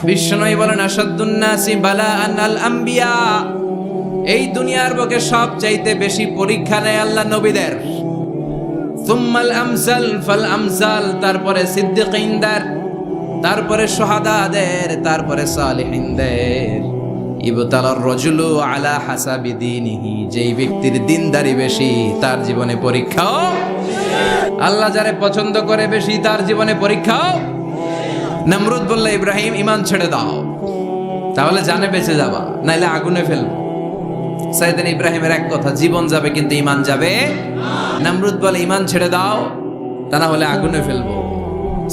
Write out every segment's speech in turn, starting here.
বিশ্বনবী বলেন আসাদুন নাসি বালাআন আল আম্বিয়া, এই দুনিয়ার বুকে সবচাইতে বেশি পরীক্ষা নেয় আল্লাহ নবীদের। সুম্মাল আমসাল ফাল আমসাল, তারপরে সিদ্দিকিনদের, তারপরে শুহাদাদের, তারপরে সালিহিনদের। ইবতালার রাজুলু আলা হাসাবি দীনিহি, যেই ব্যক্তির দিনদারি বেশি তার জীবনে পরীক্ষাও। আল্লাহ যারে পছন্দ করে বেশি তার জীবনে পরীক্ষাও। নমরুদ বলল ইব্রাহিম ঈমান ছেড়ে দাও, তাহলে জানে বেঁচে যাবা, নাইলে আগুনে ফেলবো। সাইয়েদনা ইব্রাহিমের এক কথা, জীবন যাবে কিন্তু ঈমান যাবে। নমরুদ বলে ঈমান ছেড়ে দাও, তা না হলে আগুনে ফেলবো।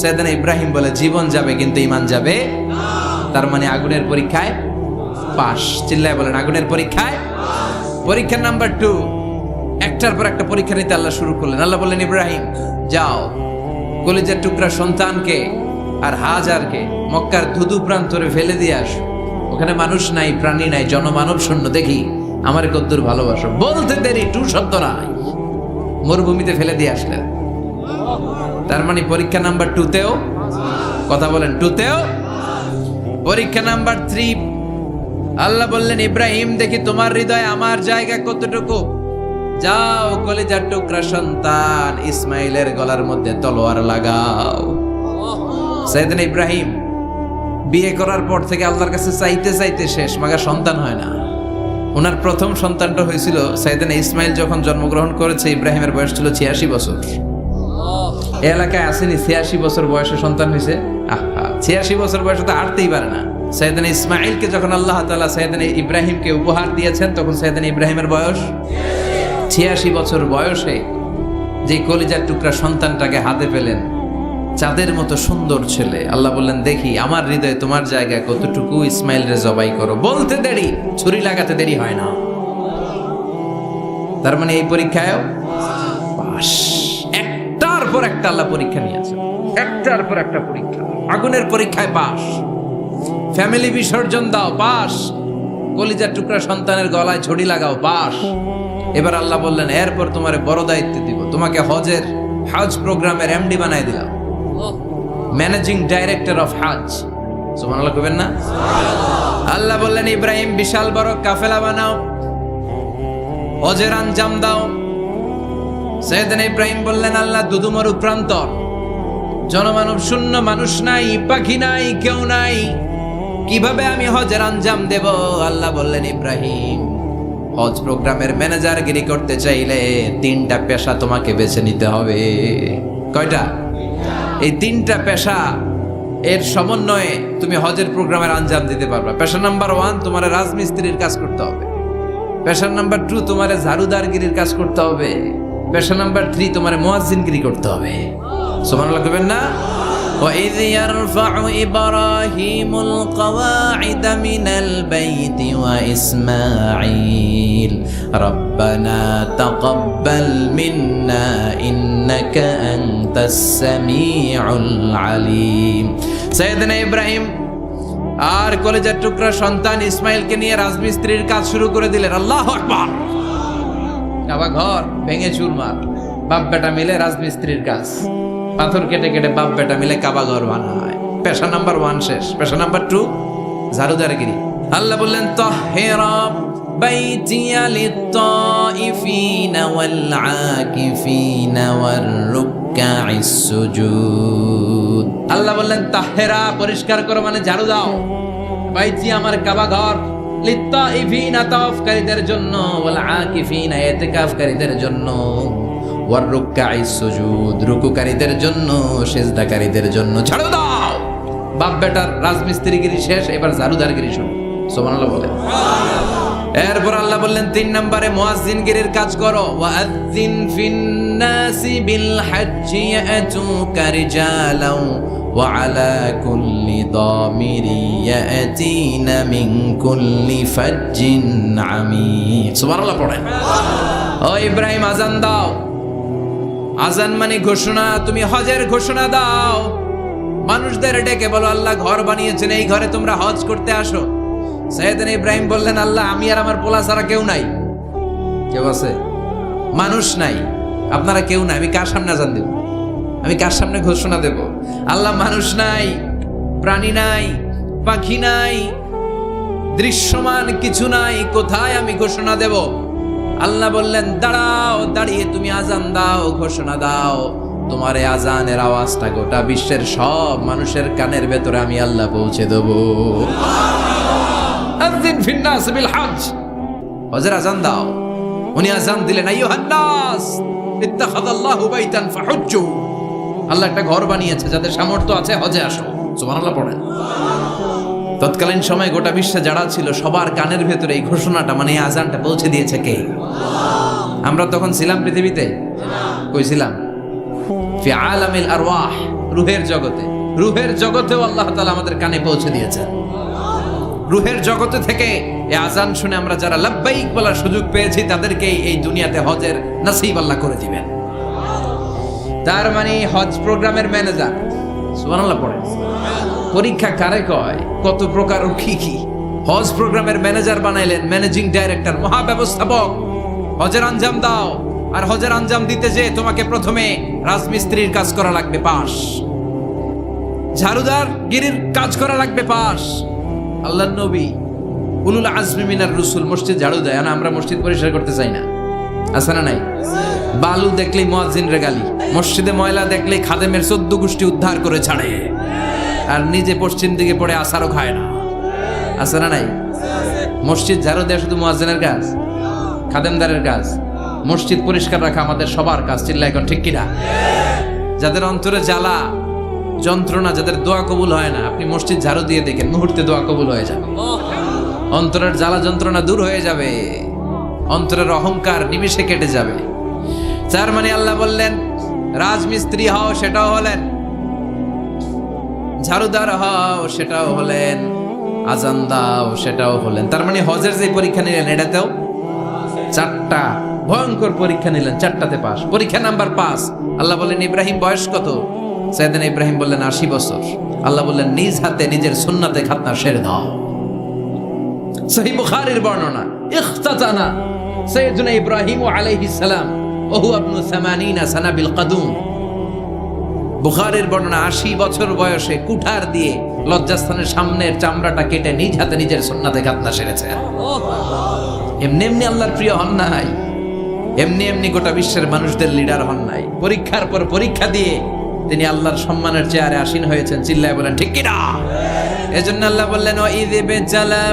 সাইয়েদনা ইব্রাহিম বলে জীবন যাবে কিন্তু ঈমান যাবে। তার মানে আগুনের পরীক্ষায় পাস। চিল্লায় বলেন আগুনের পরীক্ষায়। পরীক্ষা নাম্বার 2, একটার পর একটা পরীক্ষা নিতে আল্লাহ শুরু করলেন। আল্লাহ বললেন ইব্রাহিম যাও, কলিজার টুকরা সন্তানকে আর হাজারকে মক্কার ধুধু প্রান্তরে ফেলে দিয়ে আসো। ওখানে মানুষ নাই, প্রাণী নাই, জনমানব শূন্য, দেখি আমার কদ্দুর ভালোবাসো। বলতে দেরি 2 শব্দ নাই, মরুভূমিতে ফেলে দিয়ে আসলেন। তার মানে পরীক্ষা নাম্বার 2তেও, কথা বলেন 2তেও। পরীক্ষা নাম্বার 3, আল্লাহ বললেন ইব্রাহিম দেখি তোমার হৃদয়ে আমার জায়গা কতটুকু। যাও, কলিজার টুকরা সন্তান ইসমাইলের গলার মধ্যে তলোয়ার লাগাও। সাইয়েদনা ইব্রাহিম বিয়ে করার পর থেকে আল্লাহর কাছে চাইতে চাইতে শেষ, মাগার সন্তান হয় না। ওনার প্রথম সন্তানটা হয়েছিল সাইয়েদনা ইসমাইল যখন জন্মগ্রহণ করেছে। ইব্রাহিমের বয়স ছিল 86 বছর। এই এলাকায় আসেনি 86 বছর বয়সে সন্তান হয়েছে? 86 বছর বয়সে তো হাঁটতেই পারে না। সাইয়েদনা ইসমাইলকে যখন আল্লাহ তাআলা সাইয়েদনা ইব্রাহিমকে উপহার দিয়েছেন, তখন সাইয়েদনা ইব্রাহিমের বয়স 86 বছর বয়সে যে কলিজার টুকরা সন্তানটাকে হাতে পেলেন, চাঁদের মতো সুন্দর ছেলে। আল্লাহ বললেন দেখি আমার হৃদয়ে তোমার জায়গা কতটুকু, ইসমাইল রে জবাই করো। বলতে দেরি, ছুরি লাগাতে দেরি হয় না। তার মানে এই পরীক্ষায় পাস। একটার পর একটা আল্লাহ পরীক্ষা নিয়েছে, একটার পর একটা পরীক্ষা। আগুনের পরীক্ষায় পাস, ফ্যামিলি বিসর্জন দাও পাস, কলিজার টুকরা সন্তানের গলায় ছড়ি লাগাও পাস। এবার আল্লাহ বললেন এরপর তোমারে বড় দায়িত্ব দিব, তোমাকে হজ প্রোগ্রামের এমডি বানাই দিলাম, ম্যানেজিং ডাইরেক্টর অফ হজ। সুবহানাল্লাহ কইবেন না? আল্লাহ বললেন ইব্রাহিম বিশাল বড় কাফেলা বানাও, হজের আঞ্জাম দাও। সাইয়েদনা ইব্রাহিম বললেন আল্লাহ দুদুমরু প্রান্তর, জনমানব শূন্য, মানুষ নাই, পাখি নাই, কেউ নাই, কিভাবে আমি হজের আঞ্জাম দেব? আল্লাহ বললেন ইব্রাহিম হজ প্রোগ্রামের ম্যানেজারগিরি করতে চাইলে 3টা পেশা তোমাকে বেছে নিতে হবে। কয়টা? এই 3টা পেশা এর সমন্বয়ে তুমি হজের প্রোগ্রামের আঞ্জাম দিতে পারবে। পেশা নাম্বার 1 তোমার রাজমিস্ত্রির কাজ করতে হবে। পেশা নাম্বার 2 তোমার ঝাড়ুদারগিরির কাজ করতে হবে। পেশা নাম্বার 3 তোমার মুয়াজ্জিনগিরি করতে হবে। সুবহানাল্লাহ কইবেন না? وَإِذْ يَرْفَعُ إِبْرَاهِيمُ الْقَوَاعِدَ مِنَ الْبَيْتِ وَإِسْمَاعِيلُ رَبَّنَا تَقَبَّلْ مِنَّا إِنَّكَ أَنْتَ السَّمِيعُ الْعَلِيمُ। সাইয়েদনা ইব্রাহিম আর কলেজের টুকরা সন্তান ইসমাইলকে নিয়ে রাজমিস্ত্রির কাজ শুরু করে দিলেন। আল্লাহু আকবার। কাবা ঘর ভেঙে চুরমার, বাপ বেটা মিলে রাজমিস্ত্রির কাজ, পাথর কেটে কেটে বাপ বেটা মিলে কাবা ঘর বানায়। পেশা নাম্বার 1 শেষ। পেশা নাম্বার 2 ঝাড়ুদারগিরি। আল্লাহ বললেন তাহহিরা বাইতিয়া লিত-তাইফিনা ওয়াল আকিফিনা ওয়ার রুকআইস সুজুদ। আল্লাহ বললেন তাহহিরা পরিষ্কার করো, মানে ঝাড়ু দাও। বাইতি আমার কাবা ঘর, লিত-তাইফিনা তাওয়াফকারীদের জন্য, ওয়াল আকিফিনা ইতিকাফকারীদের জন্য, ওয়ার রুকআইস সুজুদ রুকুকারীদের জন্য, সিজদাকারীদের জন্য। ঝাড়ু দাও। বাপ বেটার রাজমিস্ত্রিগিরি শেষ, এবার ঝাড়ুদারগিরি শুরু। সুবহানাল্লাহ বলে। এরপর আল্লাহ বললেন 3 নম্বরে মুয়াজ্জিনগিরির কাজ করো। ওয়াআযিন ফিন-নাসি বিল হজ্জি ইয়াতুকা রিজালাও ওয়া আলা কুল্লি দামিরি ইয়াতিনা মিন কুল্লি ফাজ্জিন আমিক। সুবহানাল্লাহ পড়েন। ও ইব্রাহিম আযান দাও। আযান মানে ঘোষণা, তুমি হজের ঘোষণা দাও। মানুষদের ডেকে বলো আল্লাহ ঘর বানিয়েছেন, এই ঘরে তোমরা হজ করতে আসো। সাইয়েদনা ইব্রাহিম বললেন আল্লাহ আমি আর আমার পোলা ছাড়া কেউ নাই। কেউ আছে? মানুষ নাই, আপনারা কেউ নাই, আমি কার সামনে আযান দেব? আমি কার সামনে ঘোষণা দেব? আল্লাহ মানুষ নাই, প্রাণী নাই, পাখি নাই, দৃশ্যমান কিছু নাই, কোথায় আমি ঘোষণা দেব? আল্লাহ বললেন, দাঁড়াও, দাঁড়িয়ে তুমি আজান দাও, ঘোষণা দাও। তোমার এই আজানের আওয়াজটা গোটা বিশ্বের সব মানুষের কানের ভেতরে আমি আল্লাহ পৌঁছে দেব। আযিন ফিন্নাস বিল হজ, হজের আজান দাও। উনি আজান দিলেন, আইয়ুহান নাস ইত্তাখাযাল্লাহু বাইতান ফাহুজ্জু। আল্লাহ একটা ঘর বানিয়েছে, যাদের সামর্থ্য আছে হজে আসো। সুবহানাল্লাহ পড়েন। তৎকালীন সময় গোটা বিশ্বে যারা ছিল সবার কানের ভেতরে এই ঘোষণাটা, মানে এই আজানটা পৌঁছে দিয়েছে কে? আমরা তখন ছিলাম পৃথিবীতে? কই ছিলাম? ফি আলামিল আরওয়াহ, রূহের জগতে। রূহের জগতেও আল্লাহ তাআলা আমাদের কানে পৌঁছে দিয়েছেন। রূহের জগতে থেকে এই আজান শুনে আমরা যারা লাব্বাইক বলার সুযোগ পেয়েছি, তাদেরকে এই দুনিয়াতে হজের নসিব আল্লাহ করে দিবেন। তার মানে হজ প্রোগ্রামের ম্যানেজার। সুবহানাল্লাহ পড়েন। পরীক্ষা কারে কয়? কত প্রকার ও কি কি। হজ প্রোগ্রামের ম্যানেজার বানাইলেন, ম্যানেজিং ডাইরেক্টর, মহাব্যবস্থাপক। হজের আঞ্জাম দাও, আর হজের আঞ্জাম দিতে যে তোমাকে প্রথমে রাজমিস্ত্রির কাজ করা লাগবে, পাস। ঝাড়ুদার গিরির কাজ করা লাগবে, পাস। আল্লাহর নবী উলুল আজমি মিনার রসুল মসজিদ ঝাড়ু দেয় না? আমরা মসজিদ পরিষ্কার করতে চাই না, আছে না নাই? বালু দেখলেই মুয়াজ্জিনের গালি, মসজিদে ময়লা দেখলেই খাদেমের 14 গোষ্ঠী উদ্ধার করে ছাড়ে, আর নিজে পশ্চিম দিকে পড়ে আসারও খায় না, আছে না নাই? মসজিদ ঝাড়ু দেওয়া শুধু মুয়াজ্জিনের কাজ, খাদেমদারের কাজ। মসজিদ পরিষ্কার রাখা আমাদের সবার কাজ। চিল্লা এখন ঠিক কিনা? যাদের অন্তরে জ্বালা যন্ত্রণা, যাদের দোয়া কবুল হয় না, আপনি মসজিদ ঝাড়ু দিয়ে দেখেন, মুহূর্তে দোয়া কবুল হয়ে যাবে। অন্তরের জ্বালা যন্ত্রণা দূর হয়ে যাবে, অন্তরের অহংকার নিমিষে কেটে যাবে। তার মানে আল্লাহ বললেন, রাজমিস্ত্রি হও, সেটাও হলেন। ঝাড়ুদার হও, সেটাও হলেন। আজান দাও, সেটাও হলেন। তার মানে হজের যে পরীক্ষা নিলেন, এটাতেও 4টা ভয়ঙ্কর পরীক্ষা নিলেন, 4টাতে পাস। পরীক্ষা নাম্বার 5। আল্লাহ বললেন, ইব্রাহিম বয়স কত? সাইয়েদনা ইব্রাহিম বললেন 80 বছর। আল্লাহ বললেন, নিজ হাতে নিজের সুন্নাতে খাতনা সেরে দাও। সহিহ বুখারীর বর্ণনা, ইখতাতানা সাইয়েদনা ইব্রাহিম আলাইহিস সালাম ওয়া হুয়া ইবনু 80 সানা বিল কাদুম। বুখারীর বর্ণনা, 80 বছর বয়সে কুঠার দিয়ে লজ্জাস্থানের সামনের চামড়াটা কেটে নিজ হাতে নিজের সুন্নাতে খাতনা সেরেছে। এমনি এমনি আল্লাহর প্রিয় হন নাই, এমনি এমনি গোটা বিশ্বের মানুষদের লিডার হন নাই। পরীক্ষার পর পরীক্ষা দিয়ে তিনি আল্লাহর সম্মানের চেয়ারে আসীন হয়েছেন। চিল্লায় বলেন ঠিক কিনা? এজন্য আল্লাহ বললেন, ওয়াইয বিজালা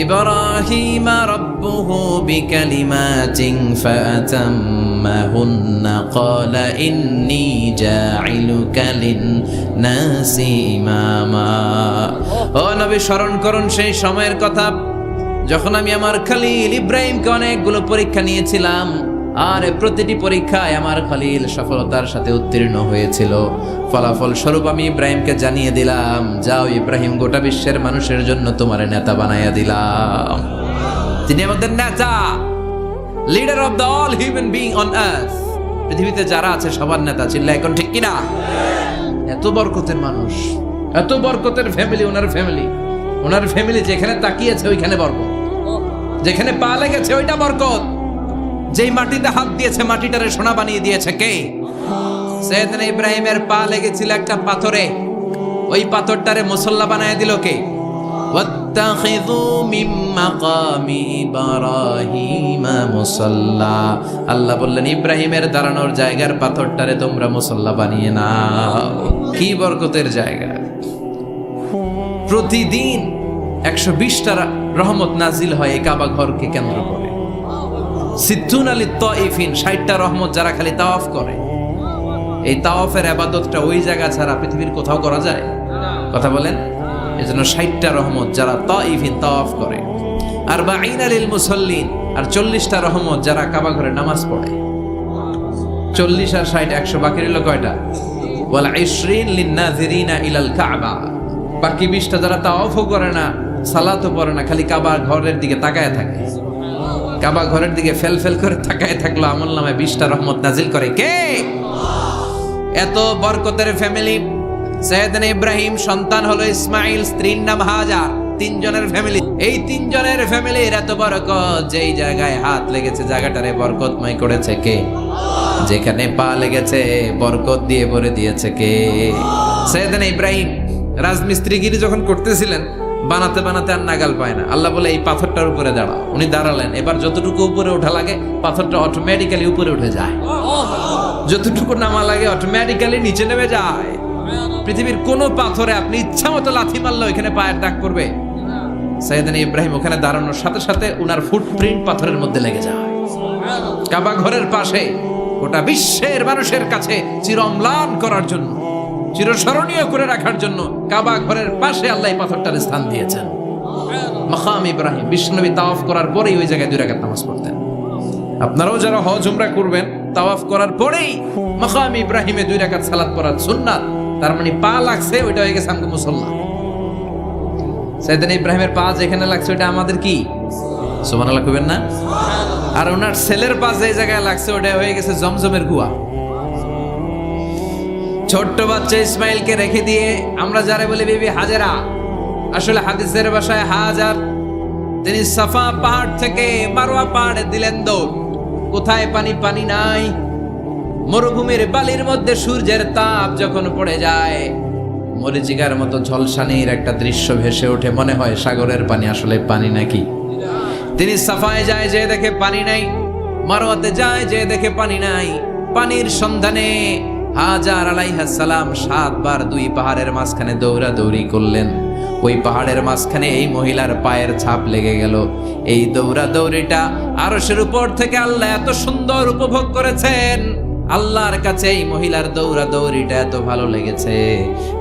ইব্রাহিমা রাব্বুহু বিকালিমাতিন ফাআতাম্মাহুন্না ক্বালা ইন্নী জাঈলুকা লিন-নাসি ইমামা। ও নবী, স্মরণ করুন সেই সময়ের কথা যখন আমি আমার খলিল ইব্রাহিমকে অনেকগুলো পরীক্ষা নিয়েছিলাম, আর প্রতিটি পরীক্ষায় আমার খলিল সফলতার সাথে উত্তীর্ণ হয়েছিল। ফলাফল স্বরূপ আমি ইব্রাহিমকে জানিয়ে দিলাম, যাও ইব্রাহিম, গোটা বিশ্বের মানুষের জন্য তোমার নেতা বানাইয়া দিলাম। তিনি আমাদের নেতা, leader of the all human being on earth. পৃথিবীতে যারা আছে সবার নেতা। চিল্লা এখন ঠিক কিনা? এত বরকতের মানুষ, এত বরকতের ফ্যামিলি, ওনার ফ্যামিলি যেখানে তাকিয়েছে ওইখানে বরকত, যেখানে পা লেগেছে ওইটা বরকত। যেই মাটিতে হাত দিয়েছে মাটিটারে সোনা বানিয়ে দিয়েছে কে? সাইয়েদনা ইব্রাহিমের পা লেগেছিল একটা পাথরে, ওই পাথরটারে মুসল্লা বানিয়ে দিল কে? ওয়াত্তাখিযু মিন মাকামি ইব্রাহিমা মুসাল্লা। আল্লাহ বললেন, ইব্রাহিমের দাঁড়ানোর জায়গার পাথরটারে তোমরা মুসল্লা বানিয়ে নাও। কি বরকতের জায়গা! প্রতিদিন 120টা রহমত নাজিল হয় এই কাবা ঘরকে কেন্দ্র করে। 60টা রহমত যারা খালি তাওয়াফ করে। এই তাওয়াফের ইবাদতটা ওই জায়গা ছাড়া পৃথিবীর কোথাও করা যায়? কথা বলেন। এজন্য 60টা রহমত যারা তাইফিন তাওয়াফ করে। আর বাঈনা লিল মুসাল্লিন, আর 40টা রহমত যারা কাবা ঘরে নামাজ পড়ে। 40 আর 60 100, বাকি রইল কয়টা? ওয়াল 20 লিন নাযিরিনা ইলাল কাবা। বাকি 20টা যারা তাওয়াফও করে না, সালাতও পড়ে না, খালি কাবা ঘরের দিকে তাকায় থাকে। কাবা ঘরের দিকে ফেল করে তাকায় থাকলো, আমলনামায় 20টা রহমত নাজিল করে কে? এত বরকতের ফ্যামিলি। সাইয়েদনা ইব্রাহিম সন্তান হলো ইসমাইল, স্ত্রীর নাম হাজার। 3 জনের ফ্যামিলি। এই 3 জনের ফ্যামিলির এত বরকত, যেই জায়গায় হাত লেগেছে জায়গাটারে বরকতময় করেছে কে? যেখানে পা লেগেছে বরকত দিয়ে ভরে দিয়েছে কে? সাইয়েদনা ইব্রাহিম রাজমিস্ত্রিগিরি যখন করতেছিলেন, বানাতে বানাতে আর নাগাল পায় না। আল্লাহ বলে এই পাথরটার উপরে দাঁড়াও। উনি দাঁড়ালেন। এবার যতটুকু উপরে ওঠা লাগে পাথরটা অটোমেটিক্যালি উপরে উঠে যায়, যতটুকু নামা লাগে অটোমেটিক্যালি নিচে নেমে যায়। পৃথিবীর কোনো পাথরে আপনি ইচ্ছা মতো লাথি মারলে এখানে পায়ের দাগ পড়বে? সাইয়েদনা ইব্রাহিম ওখানে দাঁড়ানোর সাথে সাথে উনার ফুটপ্রিন্ট পাথরের মধ্যে লেগে যায়। কাবা ঘরের পাশে গোটা বিশ্বের মানুষের কাছে চিরম্লান করার জন্য, চিরস্মরণীয় করে রাখার জন্য কাবা ঘরের পাশে আল্লাহ পাথরটার স্থান দিয়েছেন। মাকাম ইব্রাহিম, বিশ্বনবী তাওয়াফ করার পরেই ওই জায়গায় 2 রাকাত নামাজ পড়তেন। আপনারাও যারা হজ উমরা করবেন, তাওয়াফ করার পরেই মাকাম ইব্রাহিমে 2 রাকাত সালাত পড়ার সুন্নাত। তার মানে পা লাগছে, ওইটা হয়ে গেছে আমগো মুসল্লা। সাইয়েদনা ইব্রাহিমের পা যেখানে লাগছে ওইটা আমাদের কি? সুবহানাল্লাহ কইবেন না? আর ওনার ছেলের পা যে জায়গায় লাগছে ওটা হয়ে গেছে জমজমের কুয়া। ছোট্ট বাচ্চা ইসমাইলকে রেখে দিয়ে আমরা যারা বলি বিবি হাজেরা, আসলে হাদিসের ভাষায় হাজার, তিনি সাফা পাহাড় থেকে মারওয়া পাহাড়ে দিলেন দৌড়। কোথায় পানি? পানি নাই। মরুভূমির বালির মধ্যে সূর্যের তাপ যখন পড়ে যায়, মরিচিকার মতো ঝলসানির একটা দৃশ্য ভেসে ওঠে, মনে হয় সাগরের পানি, আসলে পানি নাকি। তিনি সাফায় যায়, যে দেখে পানি নাই। মারওয়াতে যায়, যে দেখে পানি নাই। পানির সন্ধানে হাজার আলাইহিস সালাম 7 বার 2 পাহাড়ের মাঝখানে দৌড়াদৌড়ি করলেন। ওই পাহাড়ের মাঝখানে এই মহিলার পায়ের ছাপ লেগে গেল। এই দৌড়াদৌড়িটা আরশের উপর থেকে আল্লাহ এত সুন্দর উপভোগ করেছেন। আল্লাহর কাছে এই মহিলার দৌড়াদৌড়িটা এত ভালো লেগেছে,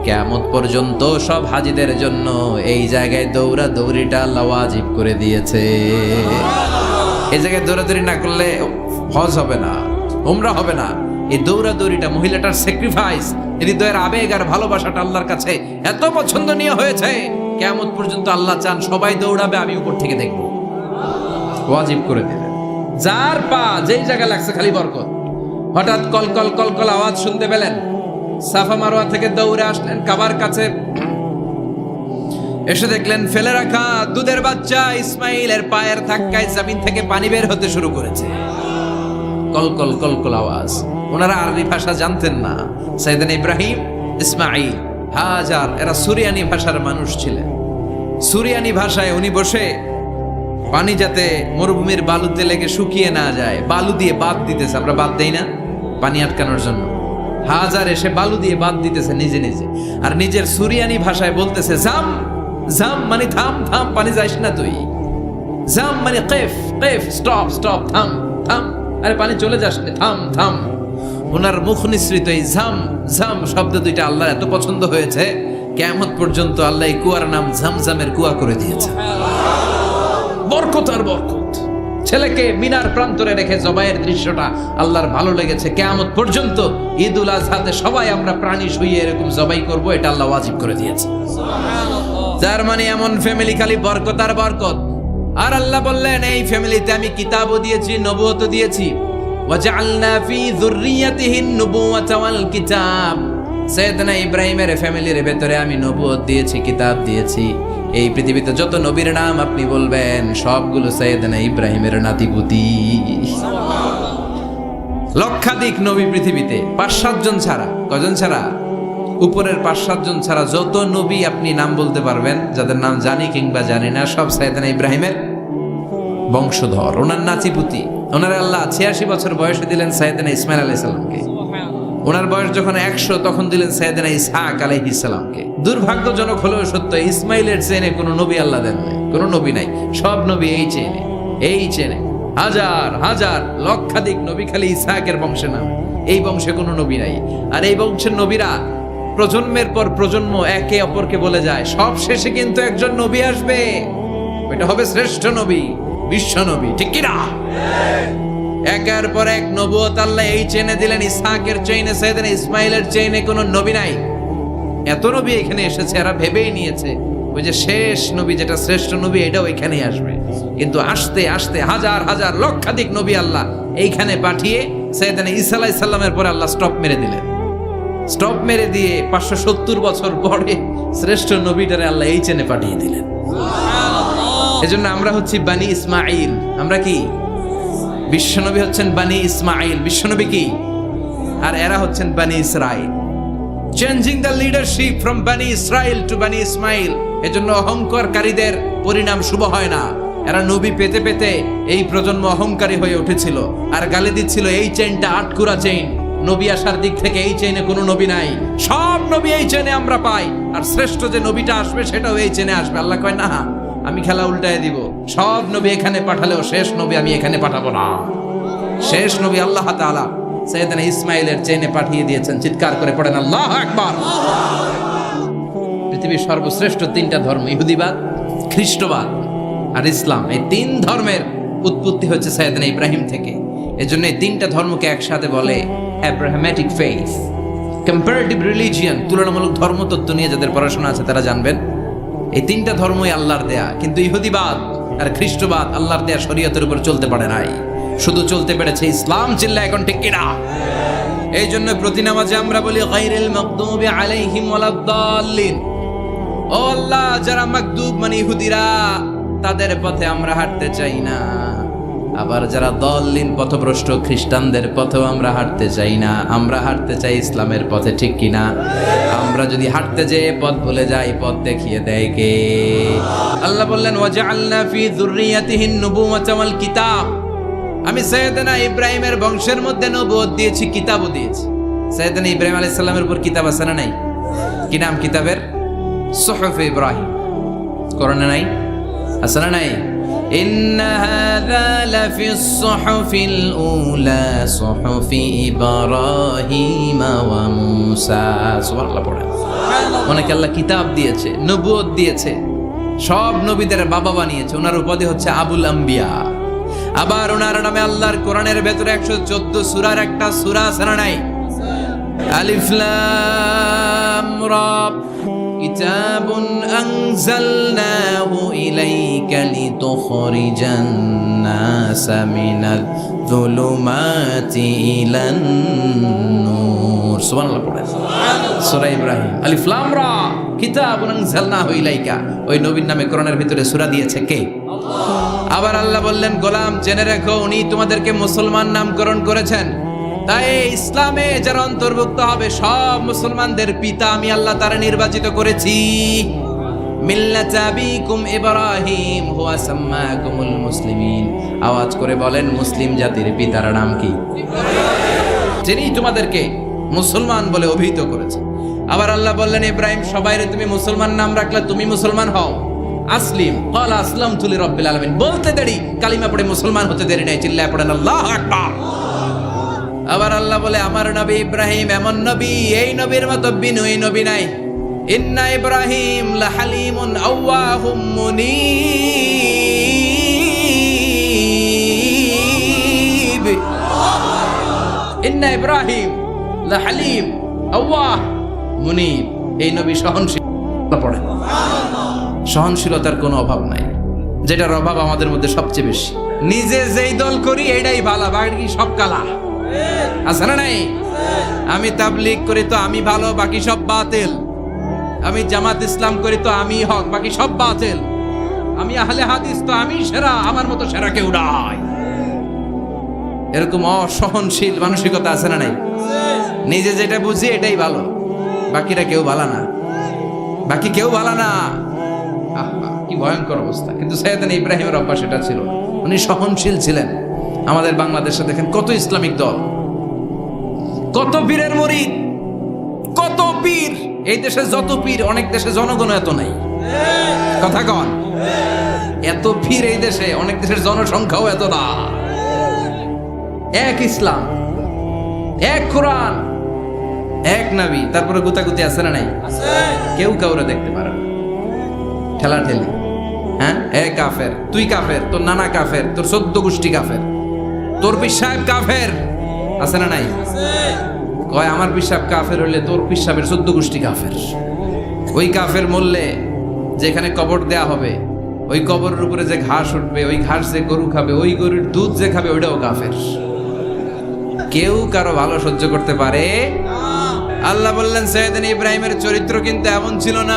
কিয়ামত পর্যন্ত সব হাজীদের জন্য এই জায়গায় দৌড়াদৌড়িটা আল্লাহ ওয়াজিব করে দিয়েছে। এই জায়গায় দৌড়াদৌড়ি না করলে হজ হবে না, উমরা হবে না। এই দৌড়াদৌড়িটা, মহিলাটার স্যাক্রিফাইস, হৃদয়ের আবেগ আর ভালোবাসাটা আল্লাহর কাছে এত পছন্দনীয় হয়েছে, কিয়ামত পর্যন্ত আল্লাহ চান সবাই দৌড়াবে, আমি উপর থেকে দেখব। ওয়াজিব করে দিলেন। যার পা যেই জায়গায় লাগছে খালি বরকত। হঠাৎ কলকল কলকল আওয়াজ শুনতে পেলেন। সাফা মারওয়া থেকে দৌড়ে আসলেন কাবার কাছে। এসে দেখলেন ফেলে রাখা দুধের বাচ্চা ইসমাইলের পায়ের ধাক্কায় জমিন থেকে পানি বের হতে শুরু করেছে। কলকল কলকল আওয়াজ। ওনারা আরবি ভাষা জানতেন না। সাইয়েদনা ইব্রাহিম, ইসমাইল, হাজার এরা সুরিয়ানি ভাষার মানুষ ছিলেন। সুরিয়ানি ভাষায় উনি বসে পানি যাতে মরুভূমির বালুতে লেগে শুকিয়ে না যায়, বালু দিয়ে বাঁধ দিতেছে। আমরা বাঁধ দেই না পানি আটকানোর জন্য? হাজার এসে বালু দিয়ে বাঁধ দিতেছে নিজে নিজে, আর নিজের সুরিয়ানি ভাষায় বলতেছে জাম জাম, মানে থাম থাম, পানি যাইস না তুই। জাম মানে কেফ কেফ, স্টপ স্টপ, থাম থাম, আরে পানি চলে যাস না, থাম থাম। ওনার মুখ নিঃসৃত এই ঝাম ঝাম শব্দ দুইটা আল্লাহর এত পছন্দ হয়েছে, কিয়ামত পর্যন্ত আল্লাহ এই কুয়ার নাম ঝামঝামের কুয়া করে দিয়েছে। বরকত আর বরকত। ছেলেকে মিনার প্রান্তরে রেখে জবাইয়ের দৃশ্যটা আল্লাহর ভালো লেগেছে। কিয়ামত পর্যন্ত ঈদুল আজহাতে সবাই আমরা প্রাণী শুইয়ে এরকম জবাই করব, এটা আল্লাহ ওয়াজিব করে দিয়েছে। যার মানে এমন ফ্যামিলি খালি বরকত আর বরকত। আর আল্লাহ বললেন এই ফ্যামিলিতে আমি কিতাবও দিয়েছি, নবুয়তও দিয়েছি। ওয়াজআলনা ফি যুররিয়াতিহিন নুবুওয়াতা ওয়াল কিতাব। সাইয়েদনা ইব্রাহিমের ফ্যামিলির ভেতরে আমি নবুয়ত দিয়েছি, কিতাব দিয়েছি। এই পৃথিবীতে যত নবীর নাম আপনি বলবেন সবগুলো সাইয়েদনা ইব্রাহিমের নাতিপুতি। লক্ষাধিক নবী পৃথিবীতে, 5-7 জন ছাড়া। কজন ছাড়া? উপরের 5-7 জন ছাড়া যত নবী আপনি নাম বলতে পারবেন, যাদের নাম জানি কিংবা জানি না, সব সাইয়েদনা ইব্রাহিমের বংশধর, ওনার নাতিপুতি। ওনার আল্লাহ 86 বছর বয়সে দিলেন সাইয়েদনা ইসমাইল আলাইহিস সালামকে। ওনার বয়স যখন 100 তখন দিলেন সাইয়েদনা ইসহাক আলাইহিস সালামকে। দুর্ভাগ্যজনক হলেও সত্য, ইসমাইলের চেনে কোনো নবী আল্লাহ দেন নাই, কোনো নবী নাই। সব নবী এই চেনে হাজার হাজার লক্ষাধিক নবী খালি ইসহাকের বংশে নাম। এই বংশে কোনো নবী নাই। আর এই বংশের নবীরা প্রজন্মের পর প্রজন্ম একে অপরকে বলে যায়, সব শেষে কিন্তু একজন নবী আসবে, ওইটা হবে শ্রেষ্ঠ নবী, বিশ্ব নবী। ঠিক কি না? একের পর এক নবুয়ত আল্লাহ এই চেনে দিলেন। ইসহাকের চেইনে, সাইয়েদনা ইসমাইলের চেইনে কোনো নবী নাই। এত নবী এখানে এসেছে, এরা ভেবেই নিয়েছে ওই যে শেষ নবী যেটা শ্রেষ্ঠ নবী এটাও এখানেই আসবে। কিন্তু আস্তে আস্তে হাজার হাজার লক্ষাধিক নবী আল্লাহ এইখানে পাঠিয়ে সাইয়েদনা ঈসা আলাইহিস সালামের পরে আল্লাহ স্টপ মেরে দিলেন। স্টপ মেরে দিয়ে 570 বছর পরে শ্রেষ্ঠ নবীটারে আল্লাহ এই চেনে পাঠিয়ে দিলেন। এজন্য আমরা হচ্ছি বানি ইসমাইল। আমরা কি? বিশ্বনবী হচ্ছেন বানি ইসমাইল, বিশ্বনবী কি? আর এরা হচ্ছেন বানি Israil. Changing the leadership from বানি ইসরাইল টু বানি ইসমাইল। এজন্য অহংকারীদের পরিণাম শুভ হয় না। এরা নবী পেতে পেতে এই প্রজন্ম অহংকারী হয়ে উঠেছিল আর গালি দিচ্ছিল এই চেইনটা আটকুরা চেইন, নবী আসার দিক থেকে এই চেইনে কোনো নবী নাই, সব নবী এই চেইনে আমরা পাই, আর শ্রেষ্ঠ যে নবীটা আসবে সেটাও এই চেইনে আসবে। আল্লাহ কয় না, আমি খেলা উল্টায় দিব, সব নবী এখানে পাঠালেও শেষ নবী আমি এখানে পাঠাবো না। শেষ নবী আল্লাহ তাআলা সাইয়েদনা ইসমাইলের চেইনে পাঠিয়ে দিয়েছেন। চিৎকার করে পড়েন আল্লাহু আকবার। পৃথিবীর সর্বশ্রেষ্ঠ তিনটা ধর্ম, ইহুদিবাদ, খ্রিস্টবাদ আর ইসলাম, এই তিন ধর্মের উৎপত্তি হচ্ছে সাইয়েদনা ইব্রাহিম থেকে। এজন্য এই তিনটা ধর্মকে একসাথে বলে অ্যাব্রাহামেটিক ফেইথ। কম্পারেটিভ রিলিজিয়ন, তুলনামূলক ধর্মতত্ত্ব নিয়ে যাদের পড়াশোনা আছে তারা জানবেন এই তিনটা ধর্মই আল্লাহর দেয়া, কিন্তু ইহুদিবাদ আর খ্রিস্টবাদ আল্লাহর দেয়া শরীয়তের উপর চলতে পারে নাই, শুধু চলতে পেরেছে ইসলাম। চিল্লা এখন ঠিক কিনা? এই জন্য প্রতি নামাজে আমরা বলি গায়রিল মাগদুবি আলাইহিম ওয়ালাদ-দাল্লিন। ও আল্লাহ, যারা মাগদুব মানে ইহুদিরা, তাদের পথে আমরা হাঁটতে চাই না। আবার যারা দল্লিন পথভ্রষ্ট খ্রিস্টানদের পথেও আমরা হাঁটতে চাই না, আমরা হাঁটতে চাই ইসলামের পথে। ঠিক কিনা? আমরা যদি হাঁটতে যেয়ে পথ ভুলে যাই, পথ দেখিয়ে দেয় কে? আল্লাহ বললেন ওয়াজআলনা ফি যুররিয়াতিহিন নুবুওয়াতা ওয়াল কিতাব। আমি সাইয়েদনা ইব্রাহিমের বংশের মধ্যে নবুয়ত দিয়েছি, কিতাবও দিয়েছি। সাইয়েদনা ইব্রাহিম আলাইহিস সালামের উপর কিতাব আছে না নাই? কি নাম কিতাবের? সুহুফ ইব্রাহিম। কোরআনে নাই? আছে না নাই? ইন্না হাযা লাফিস সুহুফিল উলা সুহুফি ইব্রাহিম ওয়া মূসা। সুবহানাল্লাহ পড়ে। অনেকে আল্লাহ কিতাব দিয়েছে, নবুয়ত দিয়েছে, সব নবীদের বাবা বানিয়েছে। ওনার উপাধি হচ্ছে আবুল আম্বিয়া। আবার ওনার নামে আল্লাহর কোরআনের ভেতরে 114 সূরার একটা সূরা আছে না নাই? আলিফ লাম রা। কিতাবুন আনজালনাহু ইলাইকা লিতুখরিজান নাসা মিনাল যুলুমাতি ইলান নূর। সুবহানাল্লাহ পড়েন। সূরা ইব্রাহিম আলিফ লাম রা কিতাবুন আনজালনাহু ইলাইকা। ওই নবীর নামে কোরআনের ভিতরে সূরা দিয়েছে কে? আবার আল্লাহ বললেন, গোলাম জেনে রেখো, উনি তোমাদেরকে মুসলমান নামকরণ করেছেন। তাই ইসলামে যারা অন্তর্ভুক্ত হবে সব মুসলমানদের পিতা আমি আল্লাহ তারা নির্বাচিত করেছি। মিল্লাতা আবিকুম ইব্রাহিম হুয়া সাম্মাকুমুল মুসলিমিন। আওয়াজ করে বলেন, মুসলিম জাতির পিতার নাম কি? যিনি তোমাদেরকে মুসলমান বলে অভিহিত করেছে। আবার আল্লাহ বললেন, ইব্রাহিম সবাইরে তুমি মুসলমান নাম রাখলে, তুমি মুসলমান হও। আসলিম ক্বালা আসলামতু লিরাব্বিল আলামিন। বলতে দেরি, কালিমা পড়ে মুসলমান হতে দেরি নাই। চিল্লায় পড়েন আল্লাহু আকবার। আবার আল্লাহ বলে, আমার নবী ইব্রাহিম এমন নবী, এই নবীর মতো বিনয়ী নবী নাই। ইন্না ইব্রাহিম লাহালিমুন আওয়াহুম মুনীব। ইন্না ইব্রাহিম লাহালিম আওয়াহ মুনীব। এই নবী সহনশীল। পড়ে সহনশীলতার কোনো অভাব নাই, যেটার অভাব আমাদের মধ্যে সবচেয়ে বেশি। নিজে যেই দল করি এইটাই ভালো, বাকি সব কালা। আছে না নাই? আমি তাবলীগ করি তো আমি ভালো, বাকি সব বাতিল। আমি জামাত ইসলাম করি তো আমি হক, বাকি সব বাতিল। আমি আহলে হাদিস তো আমি সেরা, আমার মতো সেরা কেউ নাই। এরকম অসহনশীল মানসিকতা আছে না নাই? নিজে যেটা বুঝি এটাই ভালো, বাকিরা কেউ ভালো না, বাকি কেউ ভালো না। কি ভয়ঙ্কর অবস্থা। কিন্তু সাইয়েদনা ইব্রাহিমের অভ্যাস এটা ছিল, উনি সহনশীল ছিলেন। আমাদের বাংলাদেশে দেখেন কত ইসলামিক দল, কত পীরের মুরিদ, কত পীর। এই দেশে যত পীর, অনেক দেশে জনগণ এত নাই। কথা কন, এত পীর এই দেশে, অনেক দেশের জনসংখ্যাও এত না। এক ইসলাম, এক কোরআন, এক নবী, তারপরে গুতাগুতি আছে না নাই? কেউ কাউরে দেখতে পারে না, ঠেলা ঠেলি। হ্যাঁ, এ কাফের, তুই কাফের, তোর নানা কাফের, তোর 14 গোষ্ঠী কাফের, তোর পীর সাহেব কাফের। আছে না নাই? কয় আমার পীর সাহেব কাফের হলে তোর পীর সাহেবের 14 গোষ্ঠী কাফের। ওই কাফের মরলে যেখানে কবর দেয়া হবে, ওই কবরের উপরে যে ঘাস উঠবে, ওই ঘাস যে গরু খাবে, ওই গরুর দুধ যে খাবে, ওইটাও কাফের। কেউ কারো ভালো সহ্য করতে পারে? আল্লাহ বললেন, সাইয়েদনা ইব্রাহিমের চরিত্র কিন্তু এমন ছিল না।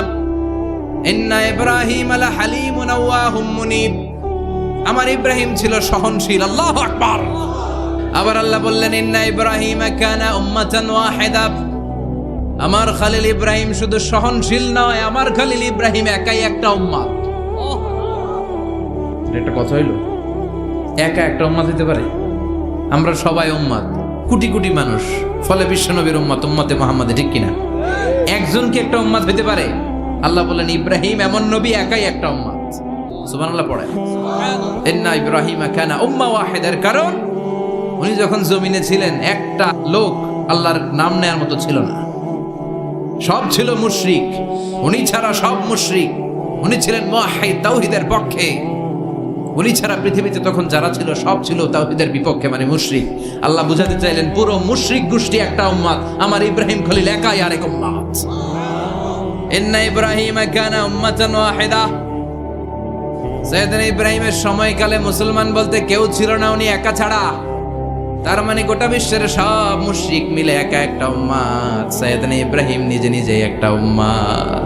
ইন্না ইব্রাহিম লাহালিমুন আওয়াহুম মুনীব। আমার ইব্রাহিম ছিল সহনশীল। আল্লাহু আকবার। আবার আল্লাহ বললেন, ইন্না ইব্রাহিম কানা উম্মাতান ওয়াহিদা। আমার খলিল ইব্রাহিম শুধু সহনশীল নয়, আমার খলিল ইব্রাহিম একাই একটা উম্মত। এটা কথা হইল, একা একটা উম্মত হইতে পারে? আমরা সবাই উম্মত, কোটি কোটি মানুষ, ফলে বিশ্বনবীর উম্মত, উম্মতে মুহাম্মাদে, ঠিক কিনা? একজন কি একটা উম্মত হইতে পারে? আল্লাহ বলেন ইব্রাহিম এমন নবী, একাই একটা উম্মত। সুবহানাল্লাহ পড়ে, ইন্না ইব্রাহিমা কানা উম্মাহ ওয়াহিদার, কারণ উনি যখন জমিনে ছিলেন একটা লোক আল্লাহর নাম নেয়ার মতো ছিল না, সব ছিল মুশরিক, উনি ছাড়া সব মুশরিক। উনি ছিলেন মুওয়াহহিদ, তাওহীদের পক্ষে। উনি ছাড়া পৃথিবীতে তখন যারা ছিল সব ছিল তাওহীদের বিপক্ষে, মানে মুশরিক। আল্লাহ বুঝাতে চাইলেন পুরো মুশরিক গোষ্ঠী একটা উম্মত, আমার ইব্রাহিম খলিল একাই আরেক উম্মত। ইন্না ইব্রাহিমা কানা উম্মাতান ওয়াহিদা। সাইয়েদনা ইব্রাহিমের সময়কালে মুসলমান বলতে কেউ ছিল না, উনি একা ছাড়া। তার মানে গোটা বিশ্বের সব মুশরিক মিলে একা একটা উম্মত, সাইয়েদনা ইব্রাহিম নিজে নিজে একটা উম্মত।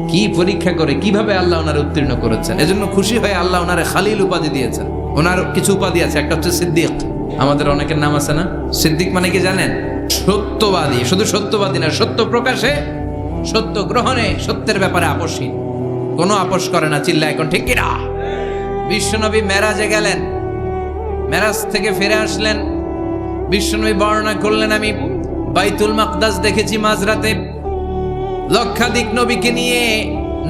কি পরীক্ষা করে কিভাবে আল্লাহ ওনারে উত্তীর্ণ করেছেন, এজন্য খুশি হয়ে আল্লাহ ওনারে খালিল উপাধি দিয়েছেন। ওনার কিছু উপাধি আছে, একটা হচ্ছে সিদ্দিক। আমাদের অনেকের নাম আছে না? সিদ্দিক মানে কি জানেন? সত্যবাদী। শুধু সত্যবাদী না, সত্য প্রকাশে, সত্য গ্রহণে, সত্যের ব্যাপারে আপোষহীন, কোনো আপোষ করে না। চিল্লা এখন ঠিক কিনা? বিশ্বনবী মেরাজে গেলেন, মেরাজ থেকে ফিরে আসলেন, বিশ্বনবী বর্ণনা করলেন আমি বাইতুল মাকদাস দেখেছি মাঝরাতে, লক্ষাধিক নবীকে নিয়ে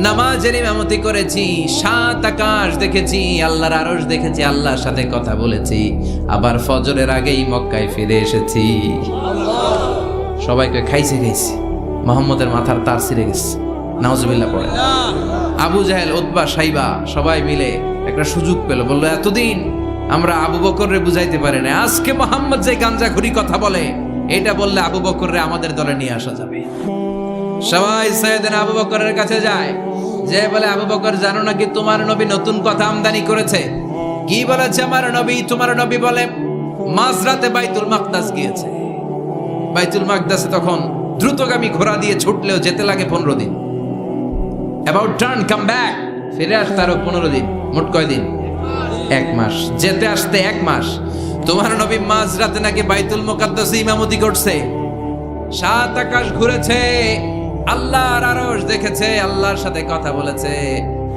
নামাজের ইমামতি করেছি, 7 আকাশ দেখেছি, আল্লাহর আরশ দেখেছি, আল্লাহর সাথে কথা বলেছি, আবার ফজরের আগেই মক্কায় ফিরে এসেছি। সবাইকে খাইছে মুহাম্মদের মাথার তার ছিঁড়ে গেছে, নাউজুবিল্লাহ পড়ে। আবু জাহেল, উতবা, সাইবা সবাই মিলে একটা সুযোগ পেল, বললো এতদিন আমরা আবু বকররে বুঝাইতে পারি না, আজকে মুহাম্মদ যে গাঞ্জাখুরি কথা বলে, এটা বললে আবু বকররে আমাদের দলে নিয়ে আসা যাবে। সবাই সাইয়েদনা আবু বকরের কাছে যায়, যে বলে আবু বকর জানো নাকি তোমার নবী নতুন কথা আমদানি করেছে? কি বলেছে আমার নবী? তোমার নবী বলে মাঝরাতে বাইতুল মাকদাস গিয়েছে। বাইতুল মাকদাসে তখন দ্রুতগামী ঘোড়া দিয়ে ছুটলেও যেতে লাগে 15 দিন। অ্যাবাউট টার্ন কাম ব্যাক, ফিরে আসতে আরো 15 দিন, মোট কয় দিন? 1 মাস। যেতে আসতে 1 মাস। তোমার নবী মাঝরাতে নাকি বাইতুল মুকাদ্দাসে ইমামতি করছে, 7 আকাশ ঘুরেছে, আল্লাহর আরশ দেখেছে, আল্লাহর সাথে কথা বলেছে,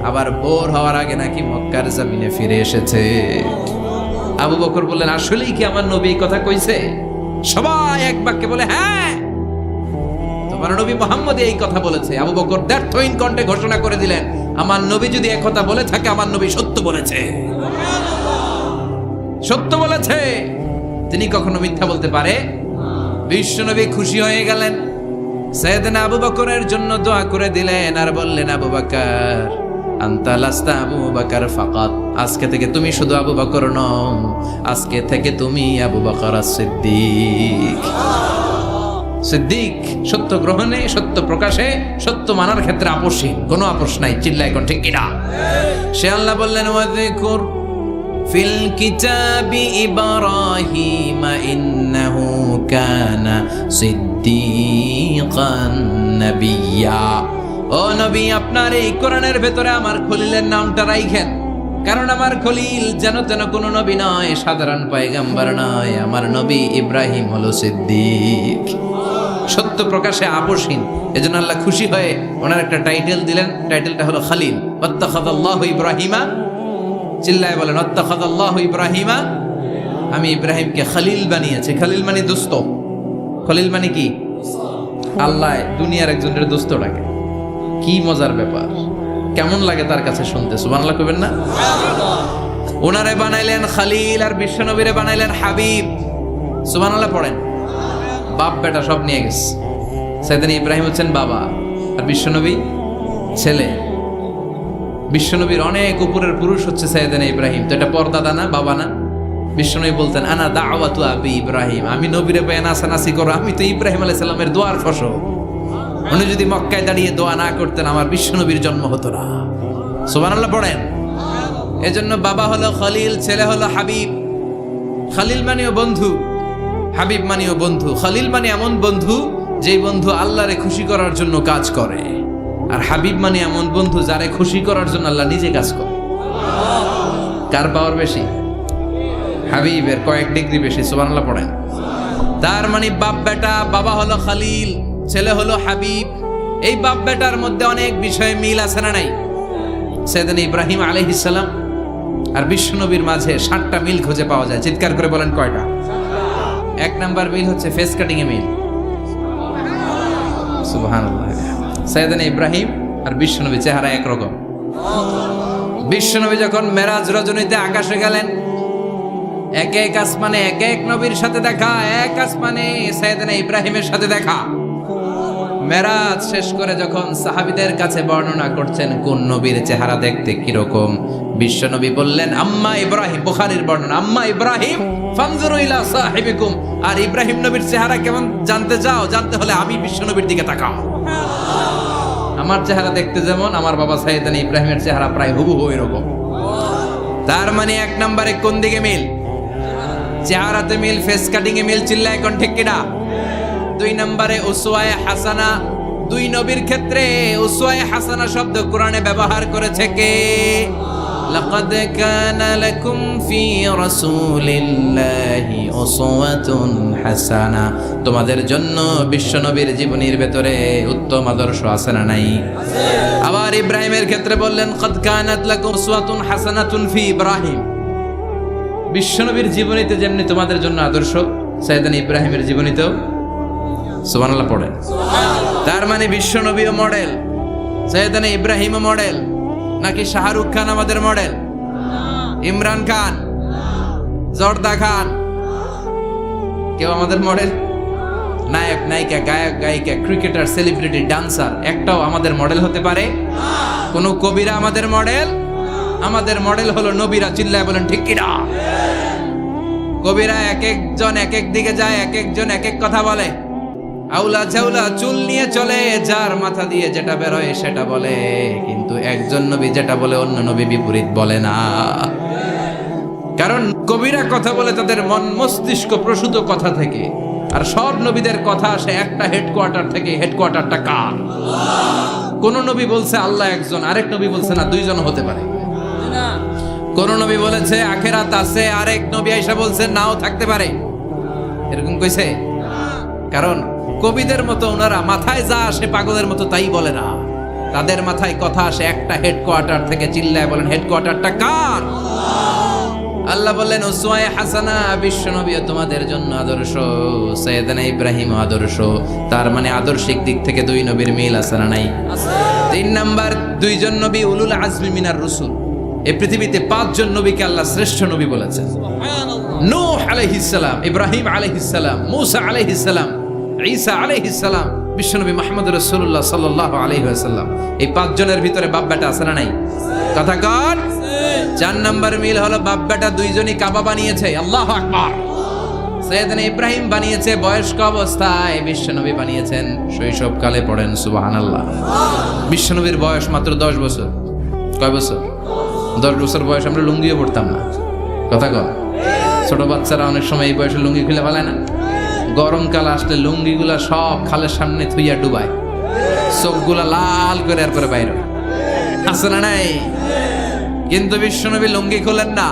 আবার ভোর হওয়ার আগে নাকি মক্কার জমিনে ফিরে এসেছে। আবু বকর বললেন আসলেই কি আমার নবী এই কথা কইছে? সবাই এক বাক্যে বলে হ্যাঁ, তোমার নবী মুহাম্মদ এই কথা বলেছে। আবু বকর দ্ব্যর্থহীন কণ্ঠে ঘোষণা করে দিলেন, আমার নবী যদি এক কথা বলে থাকে, আমার নবী সত্য বলেছে, সত্য বলেছে, তিনি কখনো মিথ্যা বলতে পারে? বিশ্বনবী খুশি হয়ে গেলেন, সাইয়েদনা আবু বকরের জন্য দোয়া করে দিলেন, আর বললেন আবু বকর আনতা লাস্তা আবু বকর ফাকাত, আজকে থেকে তুমি শুধু আবু বকর নও, আজকে থেকে তুমি আবু বকর সিদ্দিক। সিদ্দিক সত্য গ্রহণে, সত্য প্রকাশে, সত্য মানার ক্ষেত্রে আপোষহীন, কোনো আপোষ নাই। চিল্লা এখন ঠিক কিনা? সে আল্লাহ বললেন ওয়াযকুর ফিল কিতাবি ইব্রাহিম ইন্নাহু কানা সিদ্দিকান নাবিয়্যা। ও নবী, আপনার এই কোরআনের ভেতরে আমার খলিলের নামটা রাখেন, কারণ আমার খলিল যেন তেন কোনো নবী নয়, সাধারণ পয়গম্বর নয়, আমার নবী ইব্রাহিম হলো সিদ্দিক, সত্য প্রকাশে আপোষহীন। এজন্য আল্লাহ খুশি হয়ে ওনার একটা টাইটেল দিলেন, টাইটেলটা হলো খলিল। ওয়াত্তাখাযাল্লাহু ইব্রাহিমা, চিল্লায় বলেন ওয়াত্তাখাযাল্লাহু ইব্রাহিমা, আমি ইব্রাহিমকে খলিল বানিয়েছি। খলিল মানে দোস্ত। খলিল মানে কি? আল্লাহ দুনিয়ার একজনের দোস্ত ডাকে, কি মজার ব্যাপার, কেমন লাগে তার কাছে শুনতে? সুবহানাল্লাহ কইবেন না? ওনারে বানাইলেন খলিল, আর বিশ্বনবীরে বানাইলেন হাবিব। সুবহানাল্লাহ পড়েন। বাপ বেটা সব নিয়ে গেছে। সাইয়েদনা ইব্রাহিম হচ্ছেন বাবা, আর বিশ্বনবী ছেলে। বিশ্বনবীর অনেক উপরের পুরুষ হচ্ছে সাইয়েদনা ইব্রাহিম। তো এটা পরদাদা না, বাবা না? বিশ্বনবী বলতেন আনা দাওয়াতু আবি ইব্রাহিম, আমি নবীরে পেয়ে নাচানাচি করো, আমি তো ইব্রাহিম আলাইহিস সালামের দোয়ার ফসল। উনি যদি মক্কায় দাঁড়িয়ে দোয়া না করতেন, আমার বিশ্বনবীর জন্ম হতো না। সুবহানাল্লাহ পড়েন। এজন্য বাবা হলো খলিল, ছেলে হলো হাবিব। খলিল মানেও বন্ধু, হাবিব মানেও বন্ধু। খলিল মানে এমন বন্ধু যেই বন্ধু আল্লাহরে খুশি করার জন্য কাজ করে, আর হাবিব মানে এমন বন্ধু যারে খুশি করার জন্য আল্লাহ নিজে কাজ করে। কার পাওয়ার বেশি? হাবিবের কয়েক ডিগ্রি বেশি। সুবহানাল্লাহ পড়েন। তার মানে বাপ বেটা, বাবা হলো খালিল, ছেলে হলো হাবিব। এই বাপ বেটার মধ্যে অনেক বিষয়ে মিল আছে না নাই? সাইয়েদনা ইব্রাহিম আলাইহিস সালাম আর বিশ্বনবীর মাঝে 7টা মিল খুঁজে পাওয়া যায়। চিৎকার করে বলেন কয়টা? 1 নাম্বার মিল হচ্ছে ফেস কাটিং এ মিল। সুবহানাল্লাহ। সাইয়েদনা ইব্রাহিম আর বিশ্বনবী চেহারা একরকম। বিশ্বনবী যখন মেরাজ রজনীতে আকাশে গেলেন, এক এক আসমানে এক এক নবীর সাথে দেখা, এক আসমানে সাইয়েদনা ইব্রাহিমের সাথে দেখা। মেরাজ শেষ করে যখন সাহাবীদের কাছে বর্ণনা করছেন কোন নবীর চেহারা দেখতে কিরকম, বিশ্বনবী বললেন আম্মা ইব্রাহিম, বুখারীর বর্ণনা, আম্মা ইব্রাহিম ফানজুরু ইলা সাহিবিকুম। আর ইব্রাহিম নবীর চেহারা কেমন জানতে চাও? জানতে হলে আমি বিশ্বনবীর দিকে তাকাও। আমার চেহারা দেখতে যেমন, আমার বাবা সাইয়েদনা ইব্রাহিমের চেহারা প্রায় হুবহু এরকম। তার মানে 1 নম্বরে কোন দিকে মিল? চেহারাতে মিল, ফেস কাটিং এ মিল। চিল্লায় কোন ঠিক কিনা? 2 নম্বরে উসওয়ায়ে হাসানা। 2 নবীর ক্ষেত্রে উসওয়ায়ে হাসানা শব্দ কোরআনে ব্যবহার করেছে কে? লাকাদ কানা লাকুম ফি রাসূলিল্লাহি উসওয়াতুন হাসানা। তোমাদের জন্য বিশ্বনবীর জীবনীর ভেতরে উত্তম আদর্শ আছে না নাই? আবার ইব্রাহিমের ক্ষেত্রে বললেন কাদ কানাত লাকুম উসওয়াতুন হাসানাতুন ফি ইব্রাহিম। বিশ্বনবীর জীবনীতে যেমনি তোমাদের জন্য আদর্শ, সাইয়েদনা ইব্রাহিমের জীবনীতেও সুবহানাল্লাহ পড়েন। তার মানে বিশ্বনবীও মডেল, সাইয়েদনা ইব্রাহিমও মডেল। নাকি শাহরুখ খান আমাদের মডেল? ইমরান খান, জর্দা খান, কেউ আমাদের মডেল? নায়ক নায়িকা, গায়ক গায়িকা, ক্রিকেটার, সেলিব্রিটি, ডান্সার একটাও আমাদের মডেল হতে পারে? কোন কবিরা আমাদের মডেল? আমাদের মডেল হলো নবীরা। চিল্লায় বলেন ঠিক কিনা? কবিরা এক একজন এক এক দিকে যায়, এক একজন এক এক কথা বলে। আউলা ঝাউলা চুল নিয়ে চলে, যার মাথা দিয়ে যেটা বের হয় সেটা বলে, কিন্তু একজন নবী যেটা বলে অন্য নবী বিপরীত বলে না। কারণ কবিরা কথা বলে তাদের মন মস্তিষ্ক প্রসূত কথা থেকে, আর সব নবীদের কথা আসে একটা হেডকোয়ার্টার থেকে। হেডকোয়ার্টারটা কার? কোন নবী বলছে আল্লাহ একজন, আরেক নবী বলছে না 2 জন হতে পারে। কোন নবী বলেছে আখিরাত আছে, আরেক নবী আয়েশা বলছে নাও থাকতে পারে। এরকম কইছে? কারণ কবিদের মতো ওনারা মাথায় যা আসে পাগলের মতো তাই বলে না। তাদের মাথায় কথা আসে একটা হেডকোয়ার্টার থেকে। চিল্লায় বলেন হেডকোয়ার্টারটা কার? আল্লাহ বললেন উসওয়ায়ে হাসানা, বিশ্বনবী তোমাদের জন্য আদর্শ, সাইয়েদনা ইব্রাহিম আদর্শ। তার মানে আদর্শিক দিক থেকে 2 নবীর মিল আছে না নাই? 3 নাম্বার, 2 জন নবী উলুল আজমি মিনার রাসূল। এই পৃথিবীতে 5 জন নবীকে আল্লাহ শ্রেষ্ঠ নবী বলেছেন। নূহ আলাইহিস সালাম, ইব্রাহিম আলাইহিস সালাম, মূসা আলাইহিস সালাম, ঈসা আলাইহিস সালাম, বিশ্বনবী মুহাম্মদ রাসূলুল্লাহ সাল্লাল্লাহু আলাইহি ওয়াসাল্লাম। এই 5 জনের ভিতরে বাপ বেটা আছে না নাই? কথা কর। 4 নাম্বার মিল হলো বাপ বেটা 2 জনই কাবা বানিয়েছে। আল্লাহু আকবার। সাইয়েদনা ইব্রাহিম বানিয়েছে বয়স্ক অবস্থায়, বিশ্বনবী বানিয়েছেন শৈশবকালে। পড়েন সুবহানাল্লাহ। বিশ্বনবীর বয়স মাত্র 10 বছর। কয় বছর? 10 বছর বয়স আমরা লুঙ্গিও পড়তাম না। কথা কর। ছোট বাচ্চারা অনেক সময় এই বয়সে লুঙ্গি খুলে ফেলে না? গরমকাল আসলে লুঙ্গিগুলা সব খালের সামনে থুইয়া ডুবায়, চোখগুলা লাল করে এরপরে বাইরে আছে না নাই? কিন্তু বিশ্বনবী লুঙ্গি খোলেন না,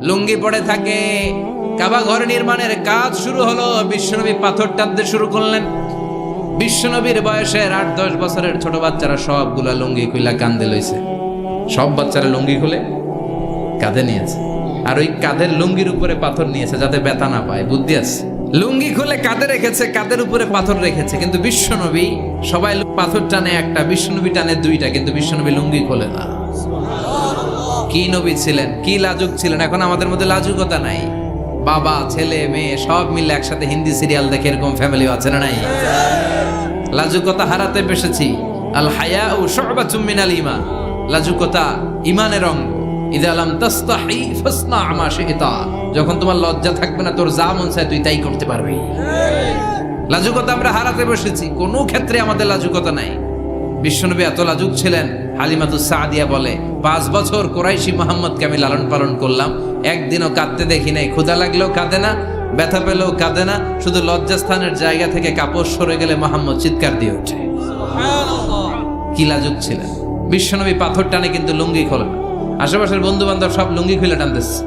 লুঙ্গি পড়ে থাকে। কাবা ঘর নির্মাণের কাজ শুরু হলো, বিশ্বনবী পাথর টানতে শুরু করলেন। বিশ্বনবীর বয়সের 8-10 বছরের ছোট বাচ্চারা সবগুলা লুঙ্গি খুলে কাঁধে লইছে। সব বাচ্চারা লুঙ্গি খুলে কাঁধে নিয়েছে, আর ওই কাঁধের লুঙ্গির উপরে পাথর নিয়েছে যাতে ব্যথা না পায়। বুদ্ধি আছে। লুঙ্গি খুলে কাঁধে রেখেছে, কাঁধের উপরে পাথর রেখেছে। কিন্তু বিশ্বনবী, সবাই পাথর টানে একটা, বিশ্বনবী টানে 2টা, কিন্তু বিশ্বনবী লুঙ্গি খোলে না। কি নবী ছিলেন, কি লাজুক ছিলেন। এখন আমাদের মধ্যে লাজুকতা নাই। বাবা ছেলে মেয়ে সব মিলে একসাথে হিন্দি সিরিয়াল দেখে, এরকম ফ্যামিলিও আছে না নাই? লাজুকতা হারাতে বসেছি। আল হায়াউ শু'বাতুম মিনাল ঈমান। লাজুকতা ঈমানের অঙ্গ। ইযা লাম তাস্তাহি ফাসনা মা শি'তা। যখন তোমার লজ্জা থাকবে না, তোর যা মন চায় তুই তাই করতে পারবি। লাজুকতা আমরা হারাতে বসেছি, কোনো ক্ষেত্রে আমাদের লাজুকতা নাই। বিশ্বনবী এত লাজুক ছিলেন, হালিমাতুস সাদিয়া বলে 5 বছর কুরাইশি মুহাম্মদকে আমি লালন পালন করলাম, একদিনও কাঁদতে দেখি নাই। ক্ষুধা লাগলেও কাঁদে না, ব্যথা পেলেও কাঁদে না। শুধু লজ্জাস্থানের জায়গা থেকে কাপড় সরে গেলে মুহাম্মদ চিৎকার দিয়ে ওঠে। কি লাজুক ছিলেন। বিশ্বনবী পাথর টানে কিন্তু লুঙ্গি খোলে না। আশেপাশের বন্ধু বান্ধব সব লুঙ্গি খুলে টানতেছে।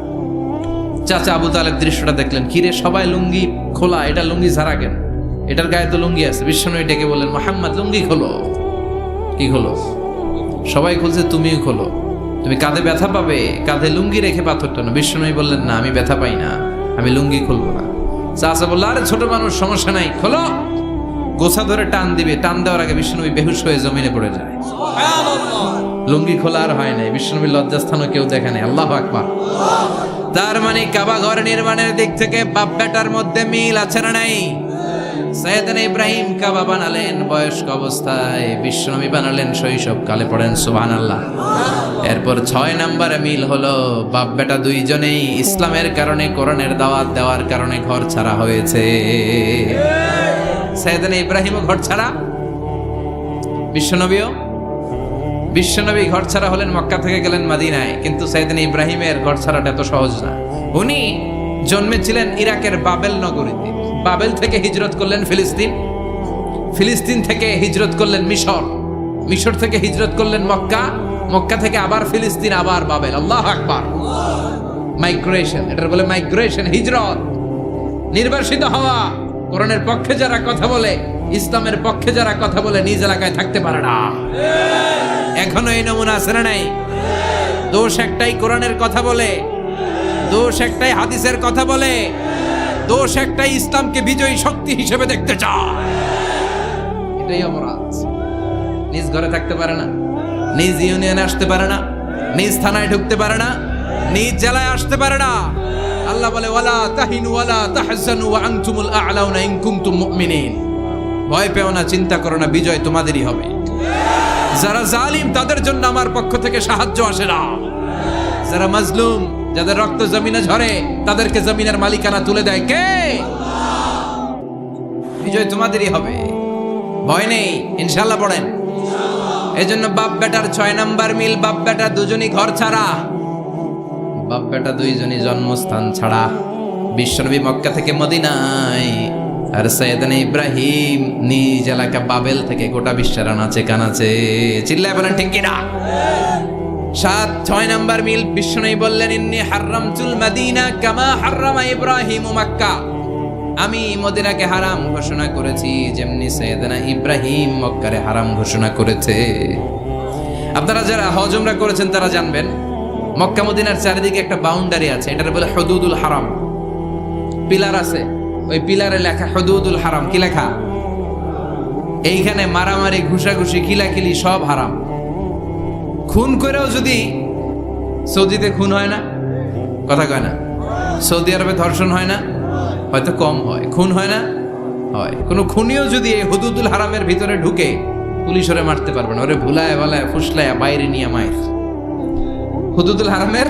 চাচা আবু তালেব দৃশ্যটা দেখলেন, কিরে সবাই লুঙ্গি খোলা, এটা লুঙ্গি ছাড়া কেন? এটার গায়ে তো লুঙ্গি আছে। বিশ্বনবী ডেকে বললেন, মুহাম্মদ লুঙ্গি খোলো। কি খোলো? সবাই খুলছে, তুমিও খোলো। তুমি কাঁধে ব্যথা পাবে, কাঁধে লুঙ্গি রেখে পাথর টানো। বিশ্বনবী বললেন, না আমি ব্যথা পাই না, আমি লুঙ্গি খুলবো না। চাচা বললো, আরে ছোট মানুষ, সমস্যা নাই, খোলো। গোছা ধরে টান দিবে, টান দেওয়ার আগে বিশ্বনবী বেহুশ হয়ে জমিনে পড়ে যায়। লুঙ্গি খোলা আর হয় নাই। বিশ্বনবীর লজ্জাস্থানও কেউ দেখে নাই। আল্লাহু আকবার। তার মানে কাবা ঘর নির্মাণের দিক থেকে বাপ বেটার মধ্যে মিল আছে না নাই? সাইয়েদনা ইব্রাহিম কাবা বানালেন বয়স্ক অবস্থায়, বিশ্বনবী বানালেন শৈশবকালে। পড়েন সুবহানাল্লাহ। এরপর 6 নম্বরে মিল হলো বাপ বেটা দুইজনেই ইসলামের কারণে, কোরআনের দাওয়াত দেওয়ার কারণে ঘর ছাড়া হয়েছে। সাইয়েদনা ইব্রাহিমও ঘর ছাড়া, বিশ্বনবী ঘর ছাড়া হলেন, মক্কা থেকে গেলেন মদিনায়। কিন্তু সাইয়েদনা ইব্রাহিমের ঘর ছাড়াটা এত সহজ না। উনি জন্মেছিলেন ইরাকের বাবেল নগরীতে। বাবেল থেকে হিজরত করলেন ফিলিস্তিন, ফিলিস্তিন থেকে হিজরত করলেন মিশর, মিশর থেকে হিজরত করলেন মক্কা, মক্কা থেকে আবার ফিলিস্তিন, আবার বাবেল। আল্লাহু আকবার। মাইগ্রেশন, এটার বলে মাইগ্রেশন, হিজরত, নির্বাসিত হওয়া। কোরআনের পক্ষে যারা কথা বলে, ইসলামের পক্ষে যারা কথা বলে, নিজ এলাকায় থাকতে পারে না। এখনো এই নমুনা আছে না নাই? দোষ একটাই, কোরআনের কথা বলে। দোষ একটাই, হাদিসের কথা বলে। দোষ একটাই, ইসলামকে বিজয়ী শক্তি হিসেবে দেখতে চায়। এটাই অপরাধ। নিজ ঘরে থাকতে পারে না, নিজ ইউনিয়নে আসতে পারে না, নিজ থানায় ঢুকতে পারে না, নিজ জেলায় আসতে পারে না। আল্লাহ বলে, ওয়ালা তাহিনু ওয়ালা তাহজানু ওয়া আনতুমুল আ'লাউনা ইন কুনতুম মুমিনিন। ভয় পেও না, চিন্তা করো না, বিজয় তোমাদেরই হবে। যারা জালিম তাদের জন্য আমার পক্ষ থেকে সাহায্য আসে না। যারা মাজলুম, যাদের রক্ত জমিনে ঝরে, তাদেরকে জমিনের মালিকানা তুলে দেয় কে? বিজয় তোমাদেরই হবে, ভয় নেই, ইনশাআল্লাহ। পড়েন। এজন্য বাপ বেটার 6 নাম্বার মিল, বাপ বেটা দুজনই ঘর ছাড়া, বাপ বেটা দুইজনই জন্মস্থান ছাড়া। বিশ্বনবী মক্কা থেকে মদিনায়, আর সাইয়েদনা ইব্রাহিম নিজ এলাকা বাবেল থেকে গোটা বিশ্বের আনাচে কানাচে। চিল্লায় বলেন ঠিক কিনা? 6 নাম্বার মিল, বিশ্বনবী বললেন, ইন্নী হারামতুল মদিনা কামা হারামা ইব্রাহিম মক্কা। আমি মদিনাকে হারাম ঘোষণা করেছি যেমনি সাইয়েদনা ইব্রাহিম মক্কারে হারাম ঘোষণা করেছে। আপনারা যারা হজ উমরা করেছেন তারা জানবেন, মক্কা মদিনার চারিদিকে একটা বাউন্ডারি আছে, এটার বলে হুদুদুল হারাম। পিলার আছে, ওই পিলারে লেখা হুদুদুল হারাম। কি লেখা? এইখানে মারামারি, ঘুষাঘুষি, কিলাকিলি সব হারাম। খুন করেও যদি, সৌদিতে খুন হয় না, কথা কয় না? সৌদি আরবে ধর্ষণ হয় না? হয়তো কম হয়। খুন হয় না? হয়। কোনো খুনিও যদি এই হুদুদুল হারামের ভিতরে ঢুকে, পুলিশ ওরে মারতে পারবে না। ওরে ভুলায় ভালায় ফুসলায় বাইরে নিয়ে মায়ের। হুদুদুল হারামের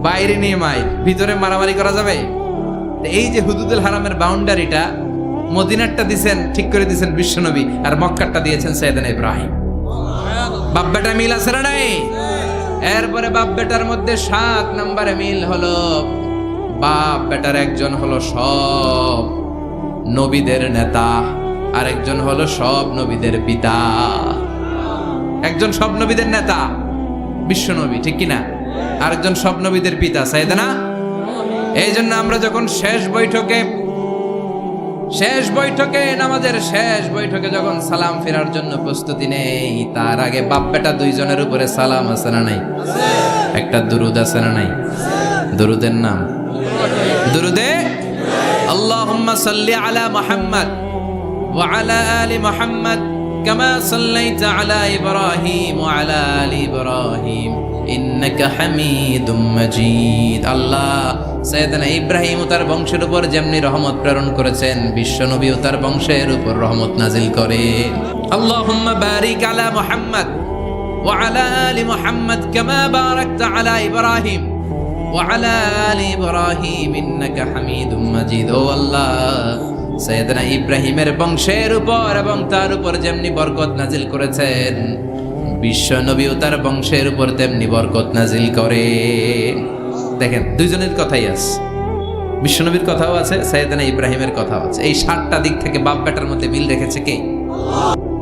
বাইরে নিয়ে মায়ের, ভিতরে মারামারি করা যাবে? এই যে হুদুদুল হারামের বাউন্ডারিটা, মদিনারটা দিয়েছেন, ঠিক করে দিয়েছেন বিশ্বনবী, আর মক্কারটা দিয়েছেন সাইয়েদনা ইব্রাহিম। বাপ বেটা মিল আছে না নাই? এরপরে বাপ বেটার মধ্যে 7 নম্বরে মিল হলো, বাপ বেটার একজন হলো সব নবীদের নেতা, আর একজন হলো সব নবীদের পিতা। একজন সব নবীদের নেতা বিশ্বনবী, ঠিক কিনা? আরেকজন সব নবীদের পিতা সাইয়েদনা। এই জন্য আমরা যখন শেষ বৈঠকে নামাজের শেষ বৈঠকে যখন সালাম ফেরার জন্য প্রস্তুতি নেই, তার আগে বাপ বেটা দুইজনের উপরে সালাম আছে না নাই? একটা দুরুদ আছে না নাই? দুরুদের নাম দুরুদে আল্লাহুম্মা সাল্লি আলা মুহাম্মদ ওয়া আলা আলি মুহাম্মদ কামা সাল্লাইতা আলা ইব্রাহিম ওয়া আলা আলি ইব্রাহিম ইন্নাকা হামিদুম মাজিদ। আল্লাহ সাইয়েদনা ইব্রাহিম ও তার বংশের উপর যেমনি রহমত প্রেরণ করেছেন, বিশ্বনবী ও তার বংশের উপর রহমত নাজিল করেন। আল্লাহুম্মা বারিক আলা মুহাম্মদ ওয়া আলা আলি মুহাম্মদ কামা বারাকতা আলা ইব্রাহিম ওয়া আলা আলি ইব্রাহিম ইন্নাকা হামিদুম মাজিদ। ও আল্লাহ, সাইয়েদনা ইব্রাহিমের বংশের উপর এবং তার উপর যেমনি বরকত নাজিল করেছেন, বিশ্বনবী ও তার বংশের উপর তেমনি বরকত নাজিল করে। দেখেন, দুইজনের কথাই আছে, বিশ্বনবীর কথাও আছে, সাইয়েদনা ইব্রাহিমের কথাও আছে। এই 7টা দিক থেকে বাপ বেটার মধ্যে মিল রেখেছে কে?